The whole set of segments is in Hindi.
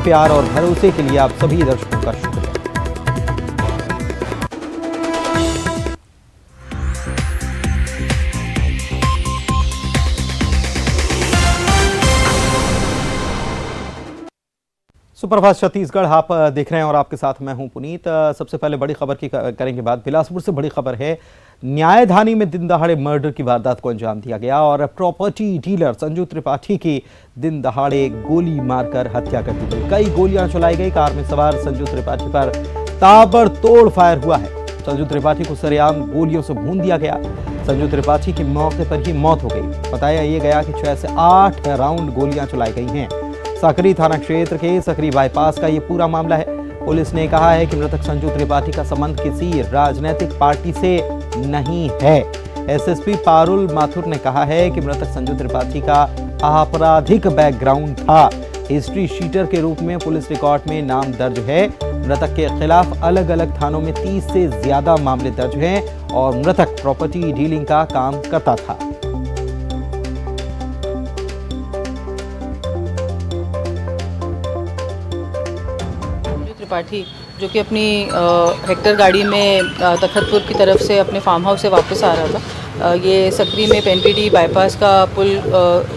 प्यार और भरोसे के लिए आप सभी दर्शकों का शुक्रिया। सुप्रभात छत्तीसगढ़ आप देख रहे हैं और आपके साथ मैं हूं पुनीत। सबसे पहले बड़ी खबर की करेंगे बात। बिलासपुर से बड़ी खबर है, न्यायधानी में दिन दहाड़े मर्डर की वारदात को अंजाम दिया गया और प्रॉपर्टी डीलर संजू त्रिपाठी की दिन दहाड़े गोली मारकर हत्या कर दी गई। कई गोलियां चलाई गई। कार में सवार संजू त्रिपाठी पर ताबड़तोड़ फायर हुआ है। संजू त्रिपाठी को सरेआम गोलियों से भून दिया गया। संजू त्रिपाठी की मौके पर ही मौत हो गई। बताया यह गया कि 6 से 8 राउंड गोलियां चलाई गई हैं। सकरी थाना क्षेत्र के सकरी बाईपास का यह पूरा मामला है। पुलिस ने कहा है कि मृतक संजू त्रिपाठी का संबंध किसी राजनीतिक पार्टी से नहीं है। एसएसपी पारुल माथुर ने कहा है कि मृतक संजू त्रिपाठी का आपराधिक बैकग्राउंड था। हिस्ट्री शीटर के रूप में पुलिस रिकॉर्ड में नाम दर्ज है। मृतक के खिलाफ अलग अलग थानों में 30 से ज्यादा मामले दर्ज हैं और मृतक प्रॉपर्टी डीलिंग का काम करता था। त्रिपाठी जो कि अपनी हेक्टर गाड़ी में तखतपुर की तरफ से अपने फार्म हाउस से वापस आ रहा था। ये सकरी में पेंटीडी बाईपास का पुल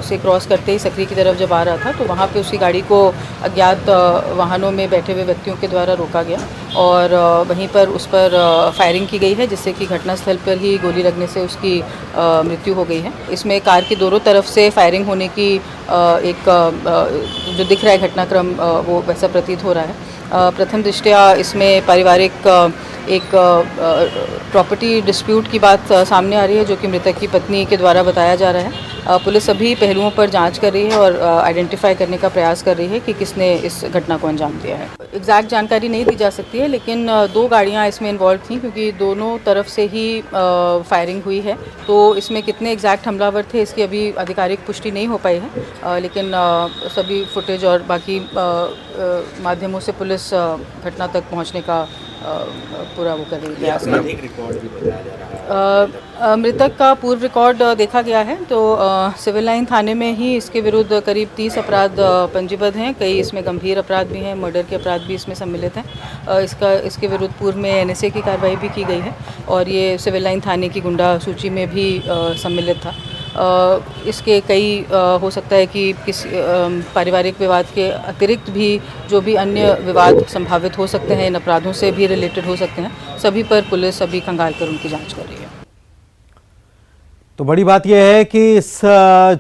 से क्रॉस करते ही सकरी की तरफ जब आ रहा था तो वहाँ पे उसकी गाड़ी को अज्ञात वाहनों में बैठे हुए व्यक्तियों के द्वारा रोका गया और वहीं पर उस पर फायरिंग की गई है, जिससे कि घटनास्थल पर ही गोली लगने से उसकी मृत्यु हो गई है। इसमें कार की दोनों तरफ से फायरिंग होने की एक जो दिख रहा है घटनाक्रम वो वैसा प्रतीत हो रहा है। प्रथम दृष्टया इसमें पारिवारिक एक प्रॉपर्टी डिस्प्यूट की बात सामने आ रही है, जो कि मृतक की पत्नी के द्वारा बताया जा रहा है। पुलिस सभी पहलुओं पर जांच कर रही है और आइडेंटिफाई करने का प्रयास कर रही है कि किसने इस घटना को अंजाम दिया है। एग्जैक्ट जानकारी नहीं दी जा सकती है, लेकिन 2 गाड़ियां इसमें इन्वॉल्व थीं क्योंकि दोनों तरफ से ही फायरिंग हुई है। तो इसमें कितने एग्जैक्ट हमलावर थे इसकी अभी आधिकारिक पुष्टि नहीं हो पाई है, लेकिन सभी फुटेज और बाकी माध्यमों से पुलिस घटना तक पहुंचने का पूरा वो कर रही है। मृतक का पूर्व रिकॉर्ड देखा गया है तो सिविल लाइन थाने में ही इसके विरुद्ध करीब 30 अपराध पंजीबद्ध हैं। कई इसमें गंभीर अपराध भी हैं, मर्डर के अपराध भी इसमें सम्मिलित हैं। इसके विरुद्ध पूर्व में एनएसए की कार्रवाई भी की गई है और ये सिविल लाइन थाने की गुंडा सूची में भी सम्मिलित था। इसके कई हो सकता है कि किसी पारिवारिक विवाद के अतिरिक्त भी जो भी अन्य विवाद संभावित हो सकते हैं, इन अपराधों से भी रिलेटेड हो सकते हैं, सभी पर पुलिस अभी खंगाल कर उनकी जांच कर रही है। तो बड़ी बात यह है कि इस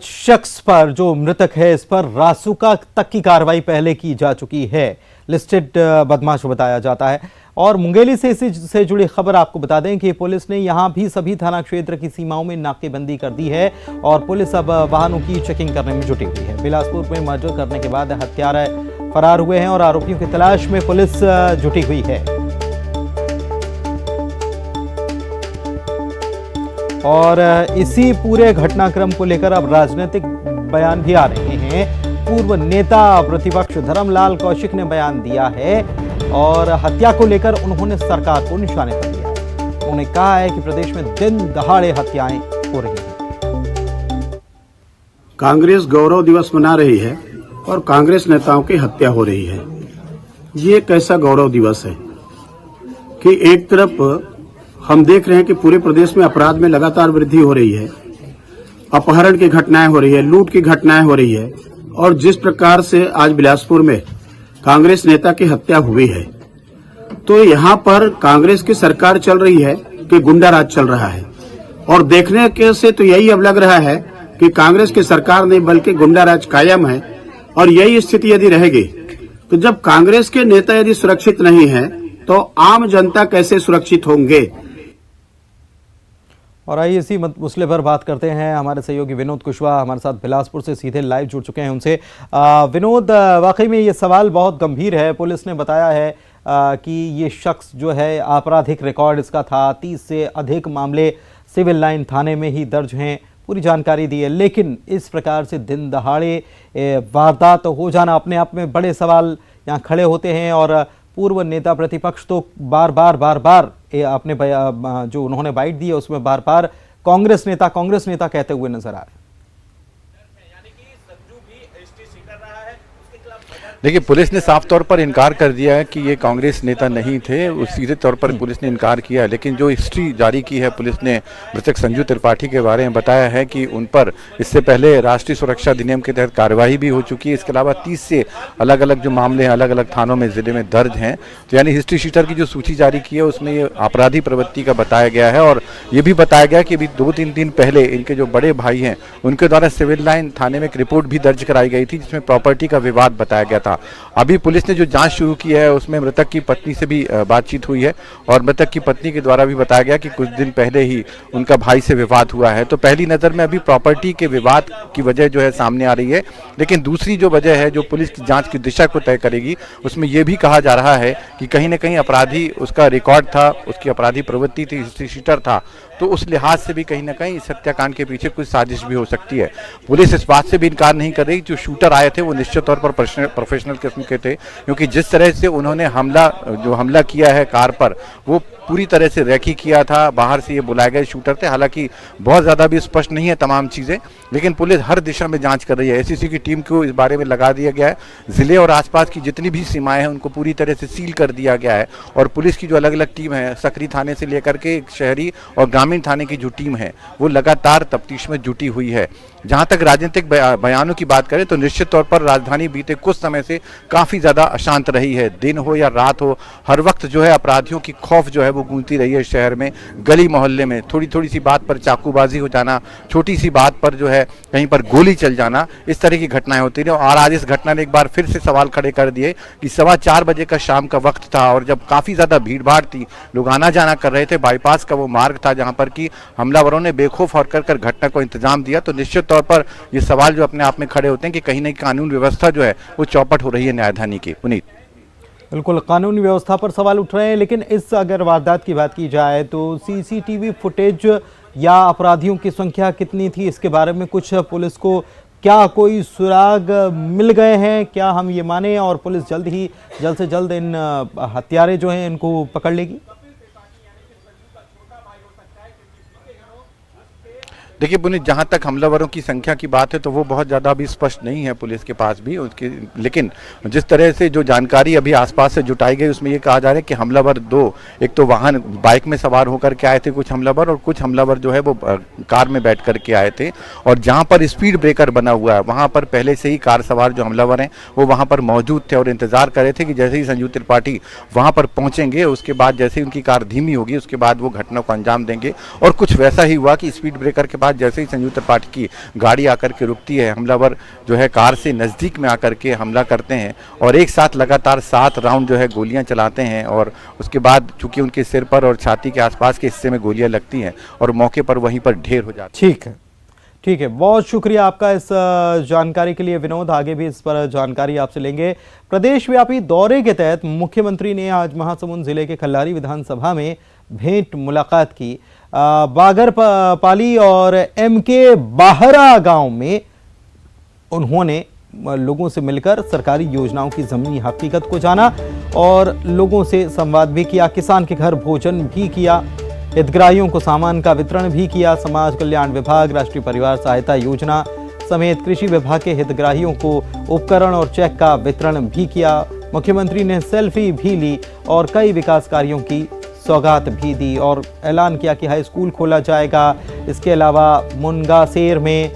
शख्स पर, जो मृतक है, इस पर रासुका तक की कार्रवाई पहले की जा चुकी है। लिस्टेड बदमाश बताया जाता है। और मुंगेली से इसी से जुड़ी खबर आपको बता दें कि पुलिस ने यहां भी सभी थाना क्षेत्र की सीमाओं में नाकेबंदी कर दी है और पुलिस अब वाहनों की चेकिंग करने में जुटी हुई है। बिलासपुर में मर्डर करने के बाद हत्यारे फरार हुए हैं और आरोपियों की तलाश में पुलिस जुटी हुई है। और इसी पूरे घटनाक्रम को लेकर अब राजनीतिक बयान भी आ रहे हैं। पूर्व नेता प्रतिपक्ष धर्मलाल कौशिक ने बयान दिया है और हत्या को लेकर उन्होंने सरकार को निशाने पर लिया है। उन्होंने कहा है कि प्रदेश में दिन दहाड़े हत्याएं हो रही हैं। कांग्रेस गौरव दिवस मना रही है और कांग्रेस नेताओं की हत्या हो रही है। ये कैसा गौरव दिवस है कि एक तरफ हम देख रहे हैं कि पूरे प्रदेश में अपराध में लगातार वृद्धि हो रही है, अपहरण की घटनाएं हो रही है, लूट की घटनाएं हो रही है और जिस प्रकार से आज बिलासपुर में कांग्रेस नेता की हत्या हुई है, तो यहाँ पर कांग्रेस की सरकार चल रही है कि गुंडा राज चल रहा है। और देखने के से तो यही अब लग रहा है कि कांग्रेस की सरकार नहीं बल्कि गुंडा राज कायम है। और यही स्थिति यदि रहेगी तो जब कांग्रेस के नेता यदि सुरक्षित नहीं है तो आम जनता कैसे सुरक्षित होंगे। और आइए इसी मसले पर बात करते हैं। हमारे सहयोगी विनोद कुशवाहा हमारे साथ बिलासपुर से सीधे लाइव जुड़ चुके हैं उनसे। विनोद, वाकई में ये सवाल बहुत गंभीर है। पुलिस ने बताया है कि ये शख्स जो है आपराधिक रिकॉर्ड इसका था, 30 से अधिक मामले सिविल लाइन थाने में ही दर्ज हैं, पूरी जानकारी दी है। लेकिन इस प्रकार से दिन दहाड़े वारदात हो जाना अपने आप में बड़े सवाल यहाँ खड़े होते हैं। और पूर्व नेता प्रतिपक्ष तो बार बार अपने जो उन्होंने बाइट दी है उसमें बार बार कांग्रेस नेता कहते हुए नजर आ रहे हैं। देखिए, पुलिस ने साफ तौर पर इनकार कर दिया है कि ये कांग्रेस नेता नहीं थे। उस सीधे तौर पर पुलिस ने इनकार किया है, लेकिन जो हिस्ट्री जारी की है पुलिस ने मृतक संजू त्रिपाठी के बारे में बताया है कि उन पर इससे पहले राष्ट्रीय सुरक्षा अधिनियम के तहत कार्रवाई भी हो चुकी है। इसके अलावा 30 से अलग अलग जो मामले हैं अलग अलग थानों में जिले में दर्ज हैं। तो यानी हिस्ट्री शीटर की जो सूची जारी की है उसमें ये आपराधी प्रवृत्ति का बताया गया है। और ये भी बताया गया कि अभी 2-3 दिन पहले इनके जो बड़े भाई हैं उनके द्वारा सिविल लाइन थाने में एक रिपोर्ट भी दर्ज कराई गई थी, जिसमें प्रॉपर्टी का विवाद बताया गया था। अभी पुलिस ने जो जांच शुरू की है उसमें मृतक की पत्नी से भी बातचीत हुई है और मृतक की पत्नी के द्वारा भी बताया गया कि कुछ दिन पहले ही उनका भाई से विवाद हुआ है। तो पहली नज़र में अभी प्रॉपर्टी के विवाद की वजह जो है सामने आ रही है, लेकिन दूसरी जो वजह है जो पुलिस की जांच की दिशा को तय करेगी उसमें यह भी कहा जा रहा है कि कहीं ना कहीं अपराधी उसका रिकॉर्ड था, उसकी अपराधी प्रवृत्ति थी, हिस्ट्री शीटर था। तो उस लिहाज से भी कहीं ना कहीं इस हत्याकांड के पीछे कुछ साजिश भी हो सकती है। पुलिस इस बात से भी इनकार नहीं कर रही जो शूटर आए थे वो निश्चित तौर पर प्रोफेशनल किस्म के थे, क्योंकि जिस तरह से उन्होंने हमला किया है कार पर वो पूरी तरह से रेकी किया था। बाहर से ये बुलाए गए शूटर थे। हालांकि बहुत ज़्यादा भी स्पष्ट नहीं है तमाम चीज़ें, लेकिन पुलिस हर दिशा में जांच कर रही है। एसीसी की टीम को इस बारे में लगा दिया गया है। ज़िले और आसपास की जितनी भी सीमाएं हैं उनको पूरी तरह से सील कर दिया गया है। और पुलिस की जो अलग अलग टीम है, सकरी थाने से लेकर के शहरी और ग्रामीण थाने की जो टीम है वो लगातार तफ्तीश में जुटी हुई है। जहाँ तक राजनीतिक बयानों की बात करें तो निश्चित तौर पर राजधानी बीते कुछ समय से काफ़ी ज़्यादा अशांत रही है। दिन हो या रात हो, हर वक्त जो है अपराधियों की खौफ जो है वो गूंजती रही है शहर में, गली मोहल्ले में। थोड़ी सी बात पर चाकूबाजी हो जाना, छोटी सी बात पर जो है कहीं पर गोली चल जाना, इस तरह की घटनाएं होती रही। और आज इस घटना ने एक बार फिर से सवाल खड़े कर दिए कि 4:15 बजे का शाम का वक्त था और जब काफ़ी ज़्यादा भीड़भाड़ थी, लोग आना जाना कर रहे थे, बाईपास का वो मार्ग था जहाँ पर कि हमलावरों ने बेखौफ होकर घटना को इंतजाम दिया। तो निश्चित तौर पर ये सवाल जो अपने आप में खड़े होते हैं कि कहीं ना कहीं कानून व्यवस्था जो है वो चौपट हो रही है न्यायधानी की। पुनीत, बिल्कुल कानूनी व्यवस्था पर सवाल उठ रहे हैं, लेकिन इस अगर वारदात की बात की जाए तो सीसीटीवी फुटेज या अपराधियों की संख्या कितनी थी, इसके बारे में कुछ पुलिस को क्या कोई सुराग मिल गए हैं? क्या हम ये माने और पुलिस जल्द से जल्द इन हत्यारे जो हैं इनको पकड़ लेगी? देखिए पुनीत, जहाँ तक हमलावरों की संख्या की बात है तो वो बहुत ज़्यादा अभी स्पष्ट नहीं है पुलिस के पास भी उसकी, लेकिन जिस तरह से जो जानकारी अभी आसपास से जुटाई गई उसमें ये कहा जा रहा है कि हमलावर दो, एक तो वाहन बाइक में सवार होकर के आए थे कुछ हमलावर, और कुछ हमलावर जो है वो कार में बैठ करके आए थे। और जहाँ पर स्पीड ब्रेकर बना हुआ है वहाँ पर पहले से ही कार सवार जो हमलावर हैं वो वहाँ पर मौजूद थे और इंतजार कर रहे थे कि जैसे ही संजू त्रिपाठी वहाँ पर पहुँचेंगे उसके बाद जैसे ही उनकी कार धीमी होगी उसके बाद वो घटना को अंजाम देंगे। और कुछ वैसा ही हुआ कि स्पीड ब्रेकर के बाद जैसे ही संजू त्रिपाठी की गाड़ी आकर के रुकती है, हमलावर जो है कार से नज़दीक में आकर के हमला करते हैं और एक साथ लगातार 7 राउंड जो है गोलियां चलाते हैं। और उसके बाद चूंकि उनके सिर पर और छाती के आसपास के हिस्से में गोलियां लगती हैं और मौके पर वहीं पर ढेर हो जाती है। ठीक है, बहुत शुक्रिया आपका इस जानकारी के लिए विनोद। आगे भी इस पर जानकारी आपसे लेंगे। प्रदेश व्यापी दौरे के तहत मुख्यमंत्री ने आज महासमुंद जिले के खल्लारी विधानसभा में भेंट मुलाकात की। बागर पाली और एमके बाहरा गांव में उन्होंने लोगों से मिलकर सरकारी योजनाओं की ज़मीनी हकीकत को जाना और लोगों से संवाद भी किया। किसान के घर भोजन भी किया, हितग्राहियों को सामान का वितरण भी किया। समाज कल्याण विभाग, राष्ट्रीय परिवार सहायता योजना समेत कृषि विभाग के हितग्राहियों को उपकरण और चेक का वितरण भी किया। मुख्यमंत्री ने सेल्फी भी ली और कई विकास कार्यों की सौगात भी दी और ऐलान किया कि हाई स्कूल खोला जाएगा। इसके अलावा मुनगासेर में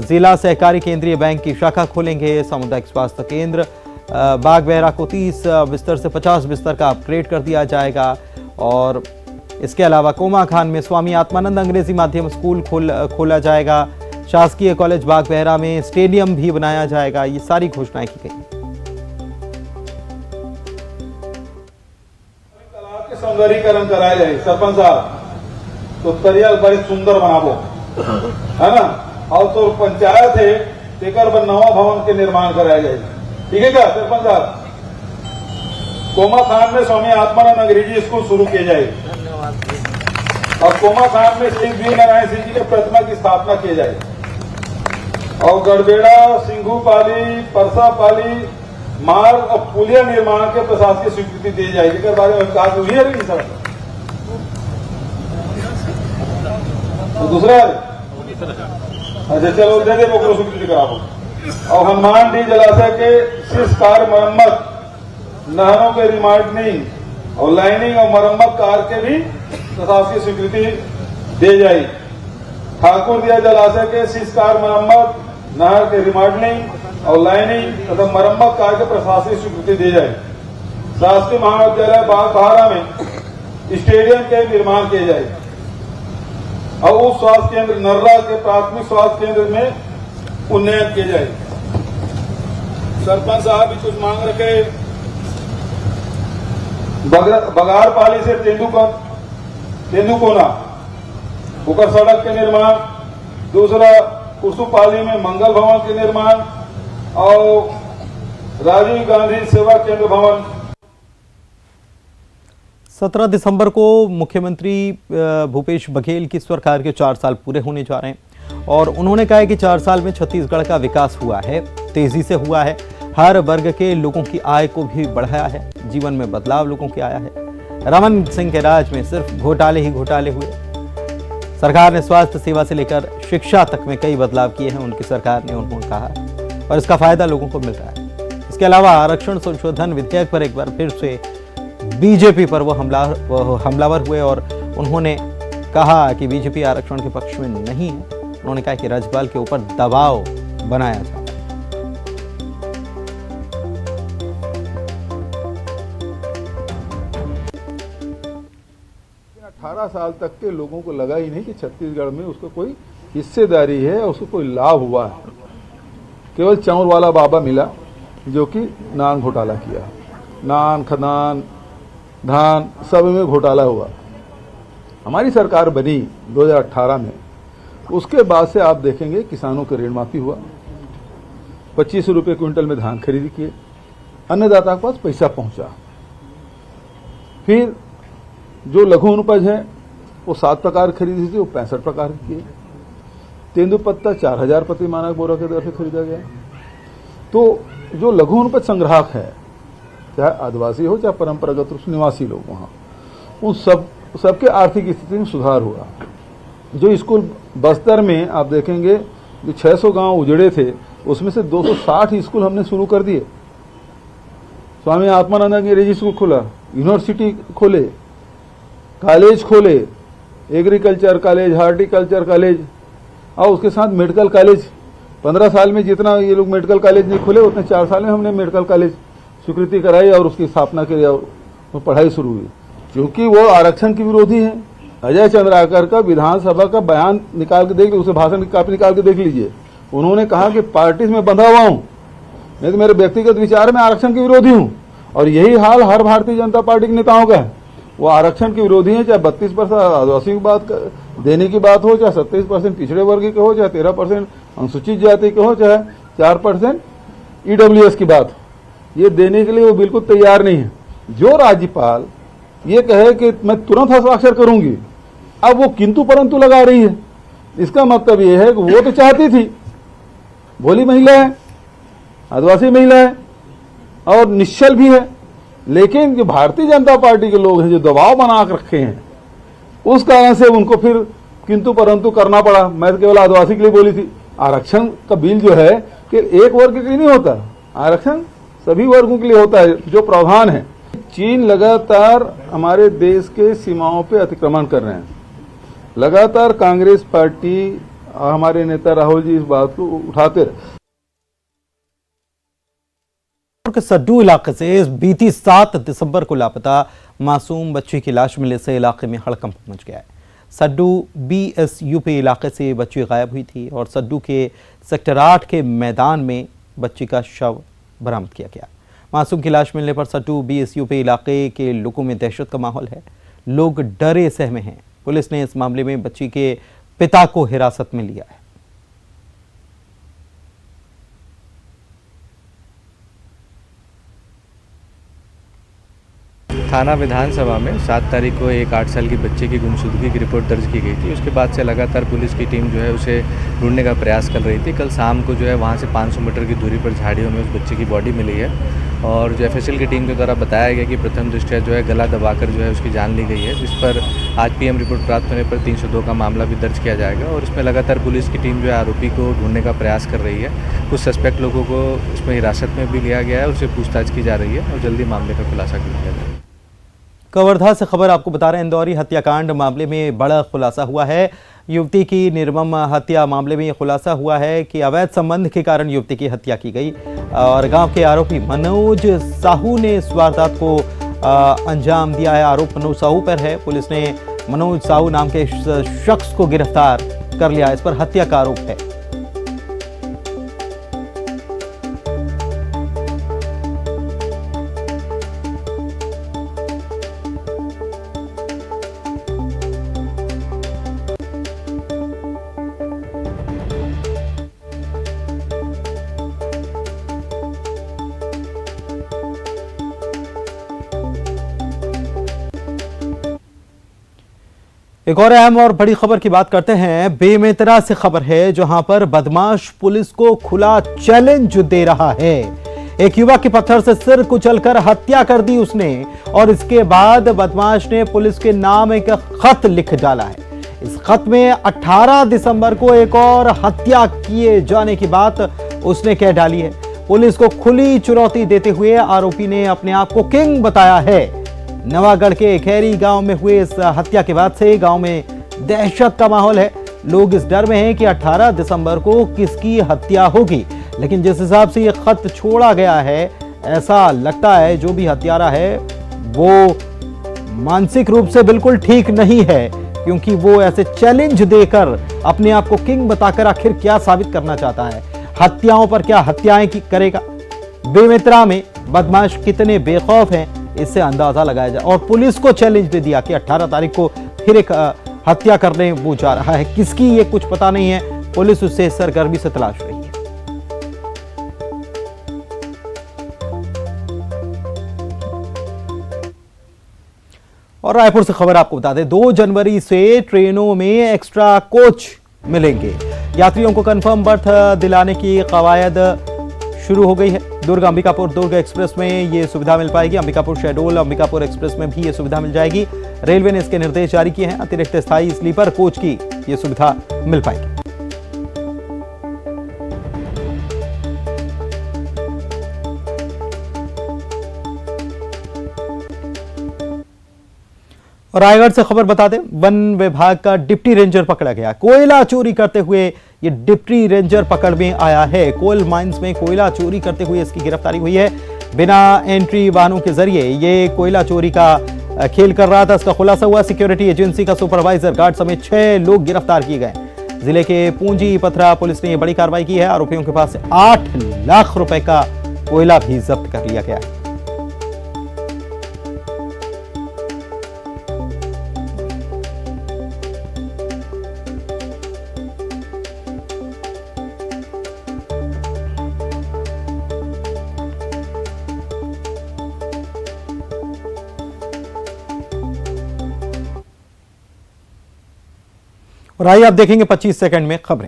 जिला सहकारी केंद्रीय बैंक की शाखा खोलेंगे। सामुदायिक स्वास्थ्य केंद्र बागबहरा को 30 बिस्तर से 50 बिस्तर का अपग्रेड कर दिया जाएगा। और इसके अलावा कोमा खान में स्वामी आत्मानंद अंग्रेजी माध्यम स्कूल खोला जाएगा। शासकीय कॉलेज बागबहरा में स्टेडियम भी बनाया जाएगा। ये सारी घोषणाएं की गई। सौंदर्यीकरण कराया जाए सरपंच साहब, तो तरिया बड़ी सुंदर बनाबो है ना। और तो पंचायत है तेकर पर नवा भवन के निर्माण कराया जाए। ठीक है क्या सरपंच साहब? कोमा खान में स्वामी आत्मानंद अंग्रेजी स्कूल शुरू किया जाए और कोमा खान में श्री वीर नारायण सिंह जी के प्रतिमा की स्थापना की जाए। और गड़बेड़ा, सिंघू पाली, परसा पाली मार्ग और पुलिया निर्माण के प्रशासकीय स्वीकृति दी जाएगी। इसके बारे में बात हुई है नहीं सर? तो दूसरा अच्छा चलो दे दे वो स्वीकृति कराओ। और हनुमान डी जलाशय के शीर्ष कार्य मरम्मत, नहरों के रिमाइंडनिंग और लाइनिंग और मरम्मत कार्य के भी प्रशासकीय स्वीकृति दी जाएगी। ठाकुरदिया जलाशय के शीर्ष कार्य मरम्मत, नहर के रिमाइंडनिंग और लाइनिंग तथा मरम्मत कार्य के प्रशासकीय स्वीकृति दी जाएगी। शासकीय महाविद्यालय बागबाहरा में स्टेडियम के निर्माण किए जाएगा और उस स्वास्थ्य केंद्र नर्रा के प्राथमिक स्वास्थ्य केंद्र में उन्नयन किए जाएगा। सरपंच साहब भी कुछ मांग रखे। बगारपाली से तेंदुकोना उकर सड़क के निर्माण, दूसरा कुसुपाली में मंगल भवन के निर्माण और राजीव गांधी सेवा केंद्र भवन। 17 दिसंबर को मुख्यमंत्री भूपेश बघेल की सरकार के 4 साल पूरे होने जा रहे हैं और उन्होंने कहा है कि 4 साल में छत्तीसगढ़ का विकास हुआ है, तेजी से हुआ है, हर वर्ग के लोगों की आय को भी बढ़ाया है, जीवन में बदलाव लोगों के आया है। रमन सिंह के राज में सिर्फ घोटाले ही घोटाले हुए। सरकार ने स्वास्थ्य सेवा से लेकर शिक्षा तक में कई बदलाव किए हैं उनकी सरकार ने, उन्होंने कहा, और इसका फायदा लोगों को मिल रहा है। इसके अलावा आरक्षण संशोधन विधेयक पर एक बार फिर से बीजेपी पर वो हमलावर हुए और उन्होंने कहा कि बीजेपी आरक्षण के पक्ष में नहीं है। उन्होंने कहा कि राज्यपाल के ऊपर दबाव बनाया जाता है। 18 साल तक के लोगों को लगा ही नहीं कि छत्तीसगढ़ में उसको कोई हिस्सेदारी है, उसको कोई लाभ हुआ है। केवल चाउर वाला बाबा मिला जो कि नान घोटाला किया, नान खदान धान सब में घोटाला हुआ। हमारी सरकार बनी 2018 में, उसके बाद से आप देखेंगे किसानों के ऋण माफी हुआ, 25 रुपये क्विंटल में धान खरीदी किए, अन्नदाता के पास पैसा पहुंचा। फिर जो लघु अनुपज है वो 7 प्रकार खरीदी थी, वो 65 प्रकार किए। तेंदुपत्ता 4000 प्रति मानक बोरा के दर से खरीदा गया। तो जो लघु अनुपज संग्राहक है, चाहे आदिवासी हो चाहे परंपरागत रूप से निवासी लोग, वहाँ उन सबके आर्थिक स्थिति में सुधार हुआ। जो स्कूल बस्तर में आप देखेंगे जो 600 गांव उजड़े थे, उसमें से 260 स्कूल हमने शुरू कर दिए। स्वामी आत्मानंद अंग्रेजी स्कूल खोला, यूनिवर्सिटी खोले, कॉलेज खोले, एग्रीकल्चर कॉलेज, हार्टिकल्चर कॉलेज और उसके साथ मेडिकल कॉलेज। 15 साल में जितना ये लोग मेडिकल कॉलेज नहीं खोले, उतने 4 साल में हमने मेडिकल कॉलेज स्वीकृति कराई और उसकी स्थापना करी और पढ़ाई शुरू हुई। क्योंकि वो आरक्षण के विरोधी है। अजय चंद्राकर का विधानसभा का बयान निकाल के देख लीजिए, उसे भाषण की कॉपी निकाल के देख लीजिए। उन्होंने कहा कि पार्टी में बंधा हुआ हूं, नहीं तो मेरे व्यक्तिगत विचार में आरक्षण के विरोधी हूं। और यही हाल हर भारतीय जनता पार्टी के नेताओं का है। वो आरक्षण के विरोधी है, चाहे 32% आदिवासी की बात देने की बात हो, चाहे 27% पिछड़े वर्ग के हो, चाहे 13% अनुसूचित जाति के हो, चाहे 4% ईडब्ल्यूएस की बात, ये देने के लिए वो बिल्कुल तैयार नहीं है। जो राज्यपाल ये कहे कि मैं तुरंत हस्ताक्षर करूंगी, अब वो किंतु परंतु लगा रही है। इसका मतलब ये है कि वो तो चाहती थी, भोली महिला है, आदिवासी महिला है और निश्चल भी है, लेकिन जो भारतीय जनता पार्टी के लोग हैं जो दबाव बना के रखे हैं, उस कारण से उनको फिर किंतु परंतु करना पड़ा। मैं तो केवल आदिवासी के लिए बोली थी। आरक्षण का बिल जो है कि एक वर्ग के लिए नहीं होता, आरक्षण सभी वर्गों के लिए होता है, जो प्रावधान है। चीन लगातार हमारे देश के सीमाओं पे अतिक्रमण कर रहे हैं। लगातार कांग्रेस पार्टी और हमारे नेता राहुल जी इस बात को उठाते रहे। के सड्डू इलाके से बीती 7 दिसंबर को लापता मासूम बच्ची की लाश मिलने से इलाके में हड़कंप मच गया है। सड्डू BSUP इलाके से बच्ची गायब हुई थी और सड्डू के सेक्टर 8 के मैदान में बच्ची का शव बरामद किया गया। मासूम की लाश मिलने पर सड्डू BSUP इलाके के लोगों में दहशत का माहौल है। लोग डरे सहमे हैं। पुलिस ने इस मामले में बच्ची के पिता को हिरासत में लिया है। थाना विधानसभा में 7 तारीख को एक 8 साल की बच्चे की गुमशुदगी की रिपोर्ट दर्ज की गई थी। उसके बाद से लगातार पुलिस की टीम जो है उसे ढूंढने का प्रयास कर रही थी। कल शाम को जो है वहाँ से 500 मीटर की दूरी पर झाड़ियों में उस बच्चे की बॉडी मिली है और जो एफएसएल की टीम के द्वारा बताया गया कि प्रथम दृष्टया जो है गला दबाकर जो है उसकी जान ली गई है, जिस पर आज पीएम रिपोर्ट प्राप्त होने पर 302 का मामला भी दर्ज किया जाएगा और इसमें लगातार पुलिस की टीम जो है आरोपी को ढूंढने का प्रयास कर रही है। कुछ सस्पेक्ट लोगों को इसमें हिरासत में भी लिया गया है, उससे पूछताछ की जा रही है और जल्दी मामले का खुलासा किया जाएगा। कवर्धा से खबर आपको बता रहे हैं, इंदौरी हत्याकांड मामले में बड़ा खुलासा हुआ है। युवती की निर्मम हत्या मामले में यह खुलासा हुआ है कि अवैध संबंध के कारण युवती की हत्या की गई और गांव के आरोपी मनोज साहू ने इस वारदात को अंजाम दिया है। आरोप मनोज साहू पर है। पुलिस ने मनोज साहू नाम के शख्स को गिरफ्तार कर लिया। इस पर हत्या का आरोप है। एक और अहम और बड़ी खबर की बात करते हैं। बेमेतरा से खबर है, जहां पर बदमाश पुलिस को खुला चैलेंज दे रहा है। एक युवक के पत्थर से सिर कुचलकर हत्या कर दी उसने और इसके बाद बदमाश ने पुलिस के नाम एक खत लिख डाला है। इस खत में 18 दिसंबर को एक और हत्या किए जाने की बात उसने कह डाली है। पुलिस को खुली चुनौती देते हुए आरोपी ने अपने आप को किंग बताया है। नवागढ़ के खैरी गांव में हुए इस हत्या के बाद से गांव में दहशत का माहौल है। लोग इस डर में हैं कि 18 दिसंबर को किसकी हत्या होगी। लेकिन जिस हिसाब से ये खत छोड़ा गया है, ऐसा लगता है जो भी हत्यारा है वो मानसिक रूप से बिल्कुल ठीक नहीं है, क्योंकि वो ऐसे चैलेंज देकर अपने आप को किंग बताकर आखिर क्या साबित करना चाहता है। हत्याओं पर क्या हत्याएं करेगा। बेमेतरा में बदमाश कितने बेखौफ हैं, इससे अंदाजा लगाया जाए। और पुलिस को चैलेंज दे दिया कि 18 तारीख को फिर एक हत्या करने वो जा रहा है। किसकी ये कुछ पता नहीं है। पुलिस उससे सरगर्मी से तलाश रही है। और रायपुर से खबर आपको बता दें, 2 जनवरी से ट्रेनों में एक्स्ट्रा कोच मिलेंगे। यात्रियों को कंफर्म बर्थ दिलाने की कवायद शुरू हो गई है। दुर्ग अंबिकापुर दुर्ग एक्सप्रेस में ये सुविधा मिल पाएगी। अंबिकापुर शहडोल अंबिकापुर एक्सप्रेस में भी ये सुविधा मिल जाएगी। रेलवे ने इसके निर्देश जारी किए हैं। अतिरिक्त स्थायी स्लीपर कोच की ये सुविधा मिल पाएगी। और रायगढ़ से खबर बता दें, वन विभाग का डिप्टी रेंजर पकड़ा गया। कोयला चोरी करते हुए ये डिप्टी रेंजर पकड़ में आया है। कोल माइंस में कोयला चोरी करते हुए इसकी गिरफ्तारी हुई है। बिना एंट्री वाहनों के जरिए ये कोयला चोरी का खेल कर रहा था। इसका खुलासा हुआ। सिक्योरिटी एजेंसी का सुपरवाइजर गार्ड समेत 6 लोग गिरफ्तार किए गए। जिले के पूंजी पथरा पुलिस ने यह बड़ी कार्रवाई की है। आरोपियों के पास से 8 लाख रुपए का कोयला भी जब्त कर लिया गया है। और आइए आप देखेंगे 25 सेकंड में खबरें।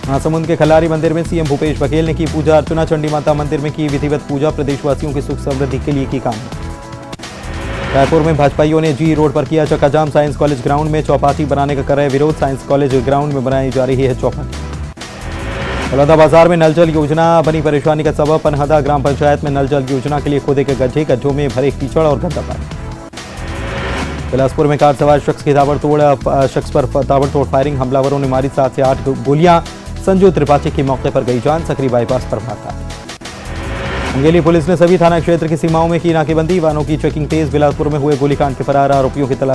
महासमुंद के खलारी मंदिर में सीएम भूपेश बघेल ने की पूजा अर्चना। चंडी माता मंदिर में की विधिवत पूजा। प्रदेशवासियों की सुख समृद्धि के लिए की कामना। रायपुर में भाजपाइयों ने जी रोड पर किया चक्काजाम। साइंस कॉलेज ग्राउंड में चौपाटी बनाने का कर रहे विरोध। साइंस कॉलेज ग्राउंड में बनाई जा रही है चौपाटी। बलौदाबाजार में नल जल योजना बनी परेशानी का सबब। पनहदा ग्राम पंचायत में नल जल योजना के लिए खोदे के गड्ढे, गड्ढों में भरे कीचड़ और गंदा पानी। बिलासपुर में कार सवार शख्स की ताबड़तोड़ फायरिंग। हमलावरों ने मारी 7 से 8 गोलियां। संजू त्रिपाठी की मौके पर गई जान। सकरी बाईपास पर वारदात। मुंगेली पुलिस ने सभी थाना क्षेत्र की सीमाओं में की नाकेबंदी। वाहनों की चेकिंग तेज। बिलासपुर में हुए गोलीकांड के फरार आरोपियों की तलाश